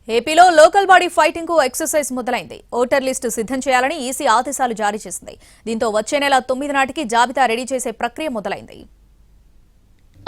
ఏపీలో local body fighting కు exercise మొదలైంది. ఓటర్ లిస్టు సిద్ధం చేయాలని ఈసీ ఆదేశాలు జారీ చేసింది. దీంతో వచ్చే నెల 9 నాటికి జాబితా రెడీ చేసే ప్రక్రియ మొదలైంది.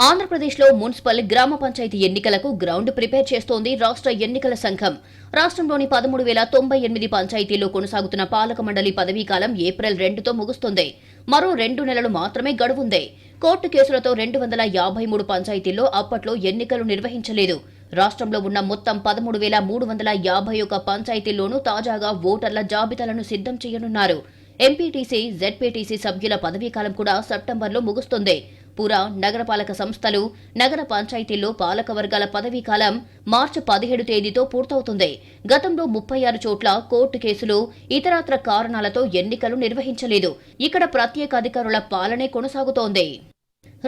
ఆంధ్రప్రదేశ్లో మున్సిపల్ గ్రామ పంచాయతీ ఎన్నికలకు గ్రౌండ్ ప్రిపేర్ చేస్తోంది రాష్ట్ర ఎన్నికల సంఘం. రాష్ట్రంలోని 13,098 పంచాయతీల్లో కొనసాగుతున్న పాలక మండలి పదవీకాలం ఏప్రిల్ 2తో ముగుస్తుంది. మరో 2 నెలలు మాత్రమే గడువుంది. కోర్టు కేసులతో 253 పంచాయతీల్లో అప్పట్లో ఎన్నికలు నిర్వహించలేదు. రాష్ట్రంలో ఉన్న మొత్తం 13,351 పంచాయతీల్లోనూ తాజాగా ఓటర్ల జాబితాలను సిద్ధం చేయనున్నారు. ఎంపీటీసీ, జెడ్పీటీసీ సభ్యుల పదవీకాలం కూడా సెప్టెంబర్లో ముగుస్తుంది. పుర, నగరపాలక సంస్థలు, నగర పంచాయతీల్లో పాలక వర్గాల పదవీకాలం మార్చి 17 తేదీతో పూర్తవుతుంది. గతంలో 36 చోట్ల కోర్టు కేసులు, ఇతరత్ర కారణాలతో ఎన్నికలు నిర్వహించలేదు. ఇక్కడ ప్రత్యేక అధికారుల పాలనే కొనసాగుతోంది.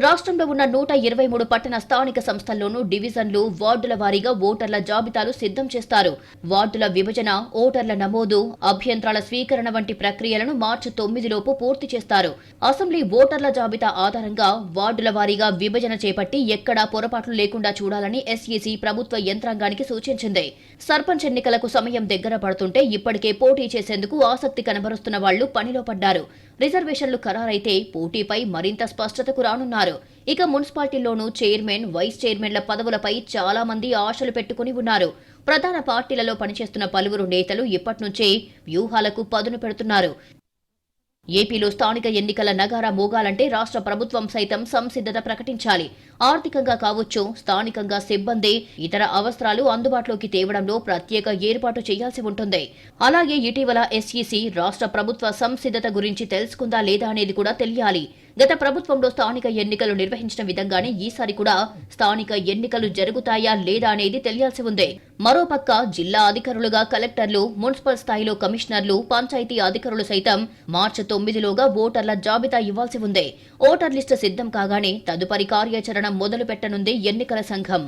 రాష్ట్రంలో ఉన్న 123 పట్టణ స్థానిక సంస్థల్లోనూ డివిజన్లు, వార్డుల వారీగా ఓటర్ల జాబితాలు సిద్ధం చేస్తారు. వార్డుల విభజన, ఓటర్ల నమోదు, అభ్యంతరాల స్వీకరణ వంటి ప్రక్రియలను మార్చి 9 లోపు పూర్తి చేస్తారు. అసెంబ్లీ ఓటర్ల జాబితా ఆధారంగా వార్డుల వారీగా విభజన చేపట్టి ఎక్కడా పొరపాట్లు లేకుండా చూడాలని ఎస్ఈసీ ప్రభుత్వ యంత్రాంగానికి సూచించింది. సర్పంచ్ ఎన్నికలకు సమయం దగ్గర పడుతుంటే ఇప్పటికే పోటీ చేసేందుకు ఆసక్తి కనబరుస్తున్న వాళ్లు పనిలో పడ్డారు. రిజర్వేషన్లు ఖరారైతే పోటీపై మరింత స్పష్టతకు రానున్నారు. ఇక మున్సిపాలిటీల్లోనూ చైర్మన్, వైస్ చైర్మన్ల పదవులపై చాలా మంది ఆశలు పెట్టుకుని ఉన్నారు. ప్రధాన పార్టీలలో పనిచేస్తున్న పలువురు నేతలు ఇప్పట్నుంచే వ్యూహాలకు పదును పెడుతున్నారు. ఏపీలో స్థానిక ఎన్నికల నగారా మోగాలంటే రాష్ట్ర ప్రభుత్వం సైతం సంసిద్ధత ప్రకటించాలి. ఆర్థికంగా కావచ్చు, స్థానికంగా సిబ్బంది, ఇతర అవసరాలు అందుబాటులోకి తేవడంలో ప్రత్యేక ఏర్పాటు చేయాల్సి ఉంటుంది. అలాగే ఇటీవల ఎస్ఈసీ రాష్ట్ర ప్రభుత్వ సంసిద్ధత గురించి తెలుసుకుందా లేదా అనేది కూడా తెలియాలి. గత ప్రభుత్వంలో స్థానిక ఎన్నికలు నిర్వహించిన విధంగానే ఈసారి కూడా స్థానిక ఎన్నికలు జరుగుతాయా లేదా అనేది తెలియాల్సి ఉంది. మరోపక్క జిల్లా అధికారులుగా కలెక్టర్లు, మున్సిపల్ స్థాయిలో కమిషనర్లు, పంచాయతీ అధికారులు సైతం మార్చి 9లోగా ఓటర్ల జాబితా ఇవ్వాల్సి ఉంది. ఓటర్ లిస్టు సిద్ధం కాగానే తదుపరి కార్యాచరణ మొదలు పెట్టనుంది ఎన్నికల సంఘం.